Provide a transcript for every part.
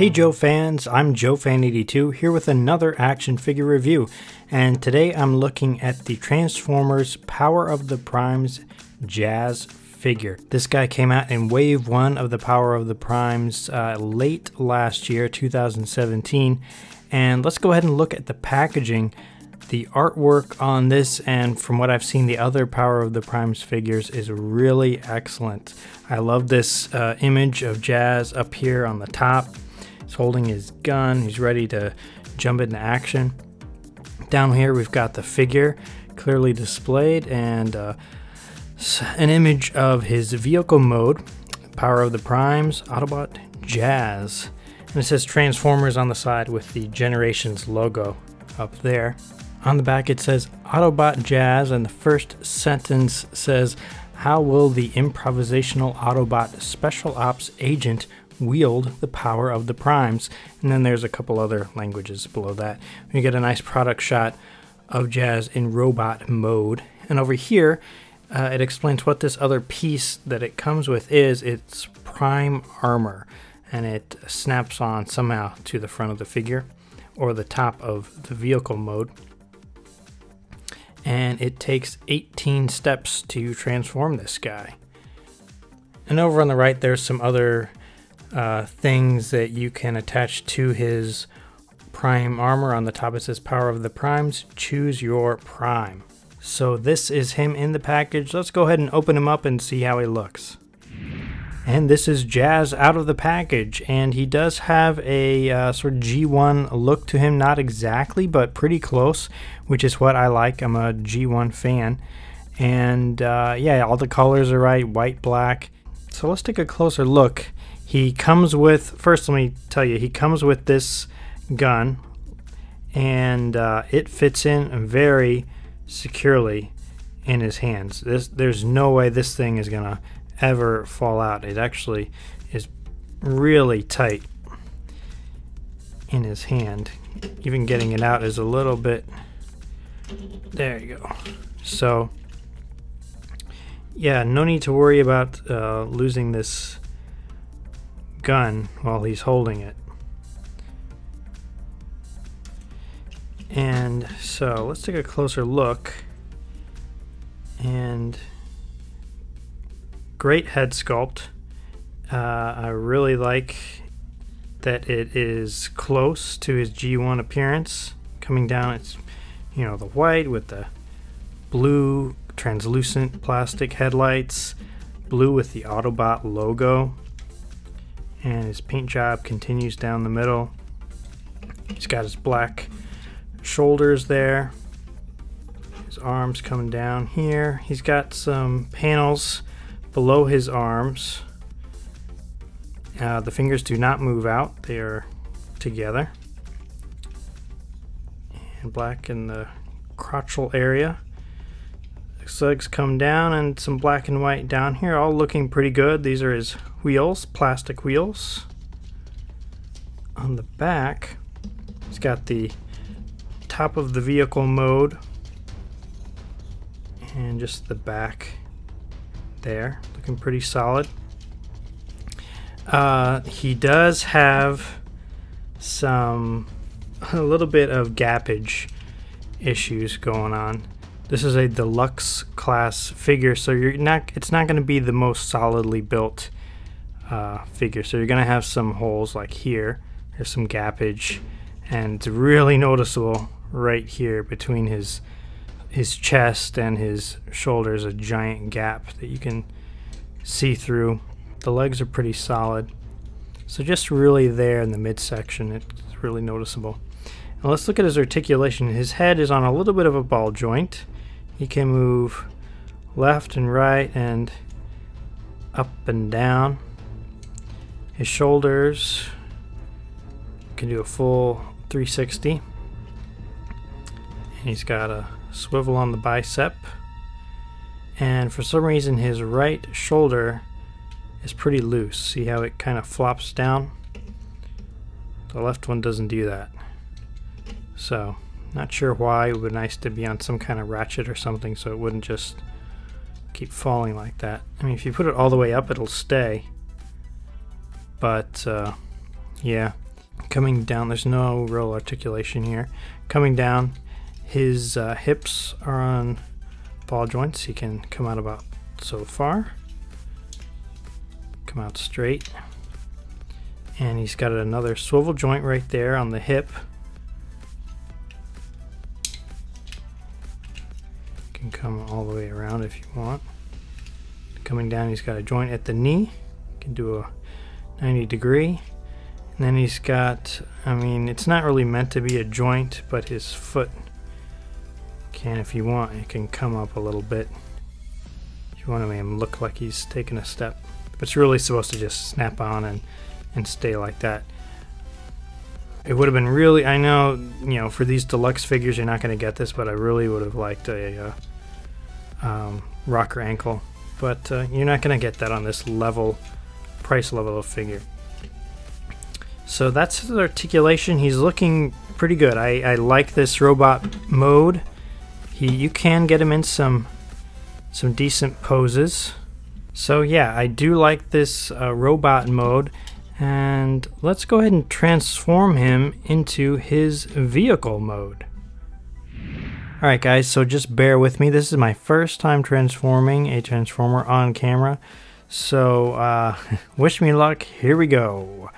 Hey Joe fans, I'm JoeFan82 here with another action figure review, and today I'm looking at the Transformers Power of the Primes Jazz figure. This guy came out in Wave 1 of the Power of the Primes late last year, 2017, and let's go ahead and look at the packaging. The artwork on this, and from what I've seen, the other Power of the Primes figures is really excellent. I love this image of Jazz up here on the top. He's holding his gun. He's ready to jump into action. Down here we've got the figure clearly displayed and an image of his vehicle mode, Power of the Primes, Autobot Jazz. And it says Transformers on the side with the Generations logo up there. On the back it says Autobot Jazz, and the first sentence says, "How will the improvisational Autobot Special Ops agent wield the power of the Primes?" And then there's a couple other languages below that. We get a nice product shot of Jazz in robot mode. And over here it explains what this other piece that it comes with is. It's Prime Armor, and it snaps on somehow to the front of the figure or the top of the vehicle mode. And it takes 18 steps to transform this guy. And over on the right there's some other things that you can attach to his Prime Armor. On the top it says Power of the Primes, choose your Prime. So this is him in the package. Let's go ahead and open him up and see how he looks. And this is Jazz out of the package, and he does have a sort of G1 look to him, not exactly, but pretty close, which is what I like. I'm a G1 fan. And yeah, all the colors are right, white, black. So let's take a closer look. He comes with, first let me tell you, he comes with this gun, and it fits in very securely in his hands. There's no way this thing is gonna ever fall out. It actually is really tight in his hand. Even getting it out is a little bit, there you go. So yeah, no need to worry about losing this gun while he's holding it. And so let's take a closer look. And great head sculpt. I really like that it is close to his G1 appearance. Coming down, it's, you know, the white with the blue translucent plastic headlights, blue with the Autobot logo, and his paint job continues down the middle. He's got his black shoulders there, his arms coming down here. He's got some panels below his arms. The fingers do not move out, they are together. And black in the crotchal area. His legs come down, and some black and white down here, all looking pretty good. These are his wheels, plastic wheels. On the back, he's got the top of the vehicle mode, and just the back there, looking pretty solid. He does have a little bit of gappage issues going on. This is a deluxe class figure, so it's not going to be the most solidly built figure. So you're going to have some holes like here. There's some gappage, and it's really noticeable right here between his chest and his shoulders, a giant gap that you can see through. The legs are pretty solid, so just really there in the midsection it's really noticeable. Now let's look at his articulation. His head is on a little bit of a ball joint. He can move left and right and up and down. His shoulders can do a full 360. And he's got a swivel on the bicep, and for some reason his right shoulder is pretty loose. See how it kind of flops down? The left one doesn't do that. So not sure why. It would be nice to be on some kind of ratchet or something so it wouldn't just keep falling like that. I mean, if you put it all the way up it'll stay, but yeah, Coming down, there's no real articulation here. Coming down, his hips are on ball joints. He can come out about so far. Come out straight. And he's got another swivel joint right there on the hip. Can come all the way around if you want. Coming down, he's got a joint at the knee. Can do a 90 degree. And then he's got, I mean, it's not really meant to be a joint, but his foot can, if you want, it can come up a little bit. If you want to make him look like he's taking a step. But it's really supposed to just snap on and stay like that. It would have been really, I know, you know, for these deluxe figures you're not going to get this, but I really would have liked a rocker ankle. But you're not going to get that on this price level of figure. So that's his articulation. He's looking pretty good. I like this robot mode. You can get him in some decent poses. So yeah, I do like this robot mode. And let's go ahead and transform him into his vehicle mode. Alright guys, so just bear with me. This is my first time transforming a Transformer on camera. So wish me luck. Here we go.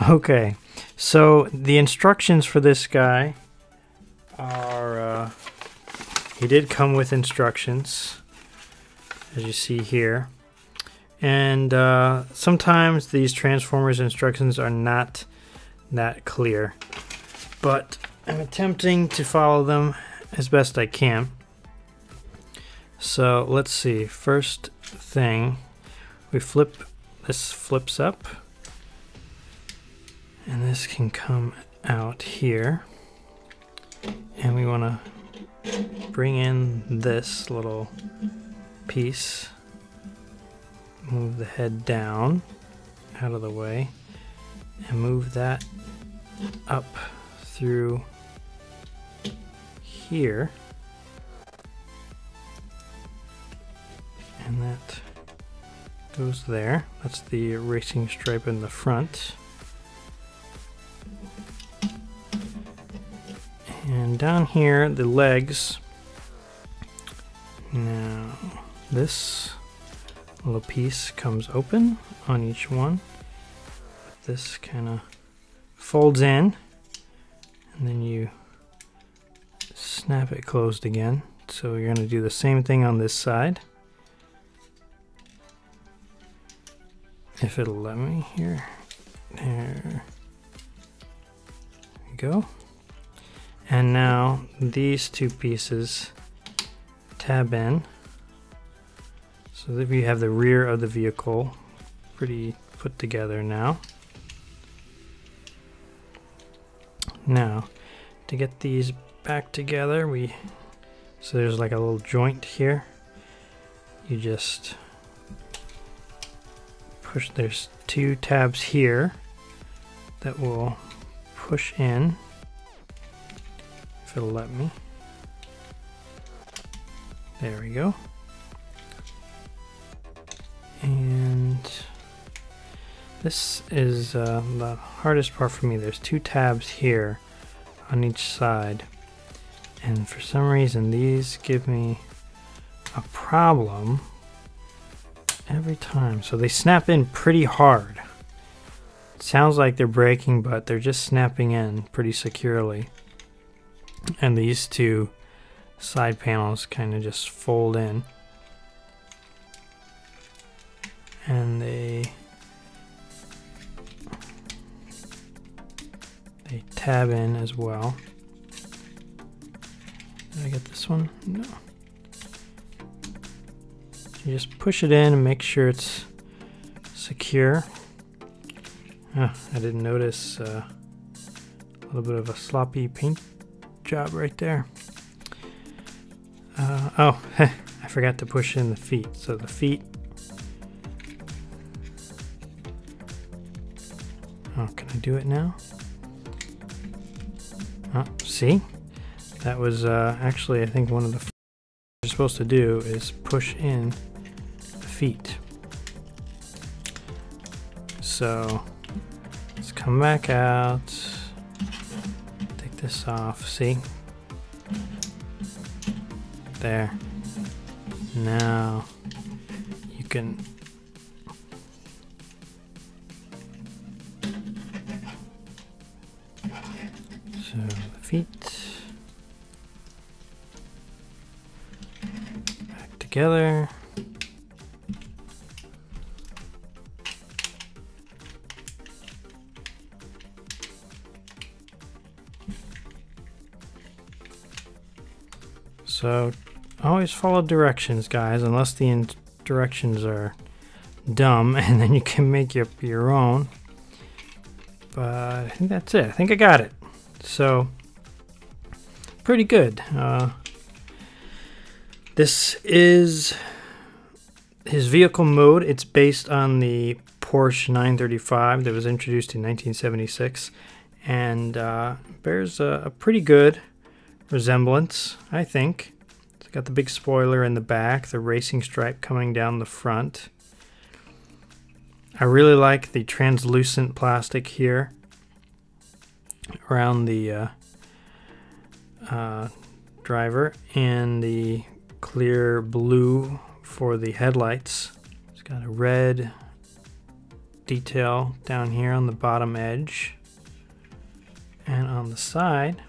Okay, so the instructions for this guy are, he did come with instructions, as you see here. And sometimes these Transformers instructions are not that clear, but I'm attempting to follow them as best I can. So let's see, first thing, this flips up, and this can come out here, and we want to bring in this little piece. Move the head down out of the way and move that up through here, and that goes there. That's the racing stripe in the front. And down here, the legs. Now this little piece comes open on each one. This kind of folds in, and then you snap it closed again. So you're going to do the same thing on this side. If it'll let me here. There we go. And now these two pieces tab in. So that we have the rear of the vehicle pretty put together now. Now, to get these back together, so there's like a little joint here. You just push, there's two tabs here that will push in, if it'll let me. There we go. And this is the hardest part for me. There's two tabs here on each side, and for some reason these give me a problem every time. So they snap in pretty hard. It sounds like they're breaking, but they're just snapping in pretty securely. And these two side panels kind of just fold in. And they tab in as well. Did I get this one? No. You just push it in and make sure it's secure. Oh, I didn't notice a little bit of a sloppy paint job right there. Oh, I forgot to push in the feet. So the feet. Oh, can I do it now? Oh, see? That was actually, I think, one of the first things you're supposed to do is push in the feet. So let's come back out. this off. See? There. Now you can the feet back together. So always follow directions, guys, unless the directions are dumb, and then you can make up your own. But I think that's it. I think I got it. So pretty good. This is his vehicle mode. It's based on the Porsche 935 that was introduced in 1976, and bears a pretty good resemblance, I think. It's got the big spoiler in the back, the racing stripe coming down the front. I really like the translucent plastic here around the driver, and the clear blue for the headlights. It's got a red detail down here on the bottom edge, and on the side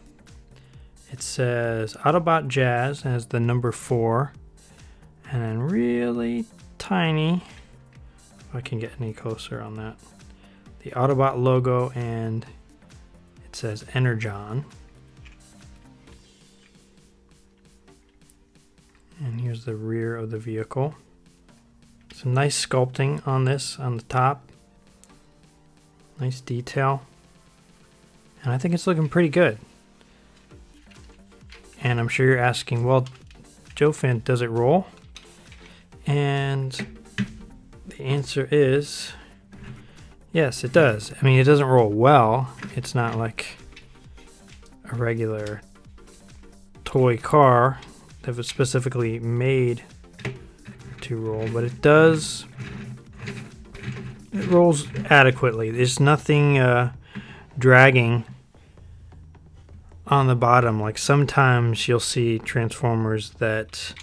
it says Autobot Jazz, as the number 4, and then really tiny, if I can get any closer on that, the Autobot logo, and it says Energon. And here's the rear of the vehicle. Some nice sculpting on this on the top. Nice detail. And I think it's looking pretty good. And I'm sure you're asking, well, JoeFan, does it roll? And the answer is yes, it does. I mean, it doesn't roll well. It's not like a regular toy car that was specifically made to roll, but it does. It rolls adequately. There's nothing dragging on the bottom. Like sometimes you'll see Transformers that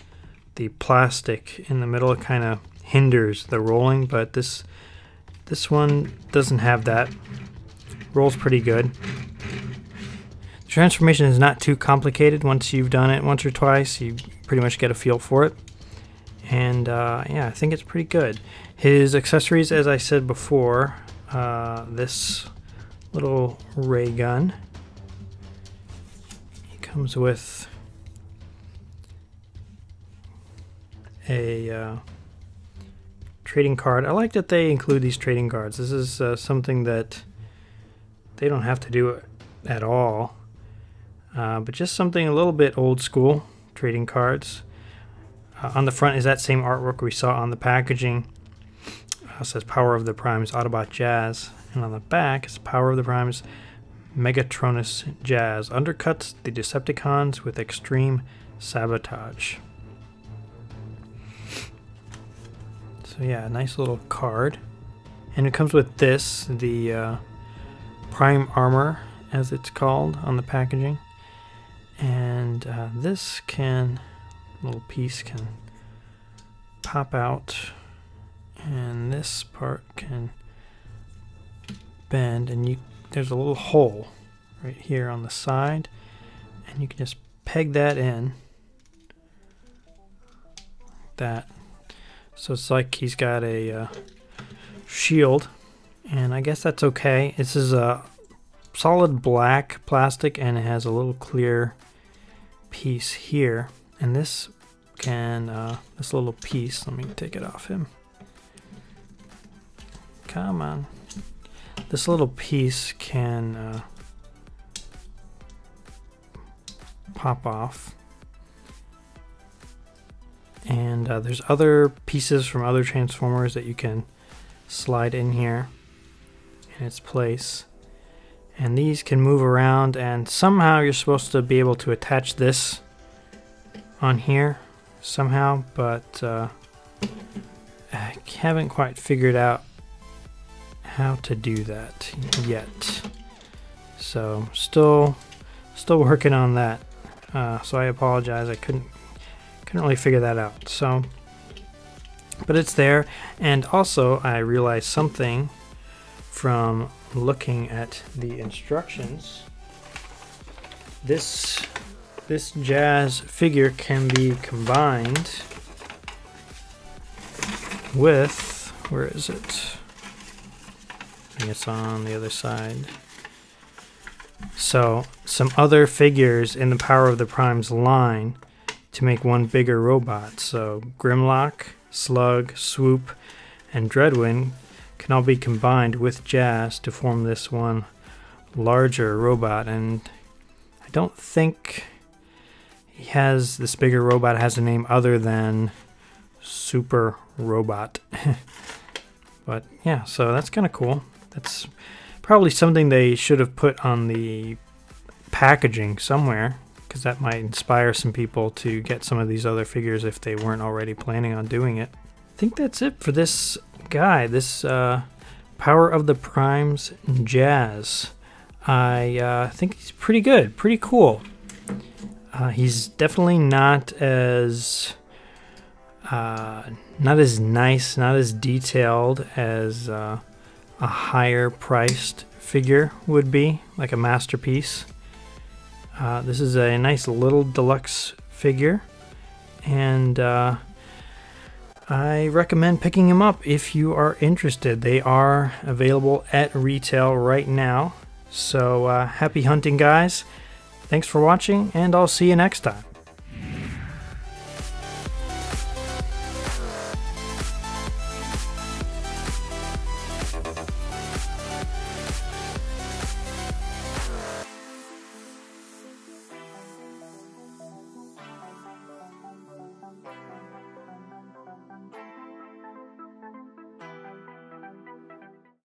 the plastic in the middle kind of hinders the rolling, but this one doesn't have that. Rolls pretty good. The transformation is not too complicated. Once you've done it once or twice, you pretty much get a feel for it. And yeah, I think it's pretty good. His accessories, as I said before, this little ray gun. He comes with a trading card. I like that they include these trading cards. This is something that they don't have to do at all, but just something a little bit old school. Trading cards. On the front is that same artwork we saw on the packaging. It says Power of the Primes Autobot Jazz, and on the back is Power of the Primes Megatronus Jazz undercuts the Decepticons with extreme sabotage. So yeah, nice little card. And it comes with this, the Prime Armor, as it's called on the packaging. And this little piece can pop out, and this part can bend, and there's a little hole right here on the side, and you can just peg that in like that. So it's like he's got a shield, and I guess that's okay. This is a solid black plastic, and it has a little clear piece here, and this this little piece, let me take it off him. Come on. This little piece can pop off. And there's other pieces from other Transformers that you can slide in here in its place. And these can move around, and somehow you're supposed to be able to attach this on here somehow, but I haven't quite figured out how to do that yet. So still Still working on that. So I apologize. I couldn't really figure that out. So, but it's there. And also I realized something from looking at the instructions. This Jazz figure can be combined with, where is it? I think it's on the other side. So some other figures in the Power of the Primes line to make one bigger robot. So Grimlock, Slug, Swoop, and Dreadwind can all be combined with Jazz to form this one larger robot. And I don't think this bigger robot has a name other than Super Robot. But yeah, so that's kind of cool. That's probably something they should have put on the packaging somewhere, because that might inspire some people to get some of these other figures if they weren't already planning on doing it. I think that's it for this guy, this Power of the Primes Jazz. I think he's pretty good, pretty cool. He's definitely not as nice, not as detailed as a higher priced figure would be, like a Masterpiece. This is a nice little deluxe figure, and I recommend picking him up if you are interested. They are available at retail right now. So happy hunting, guys. Thanks for watching, and I'll see you next time.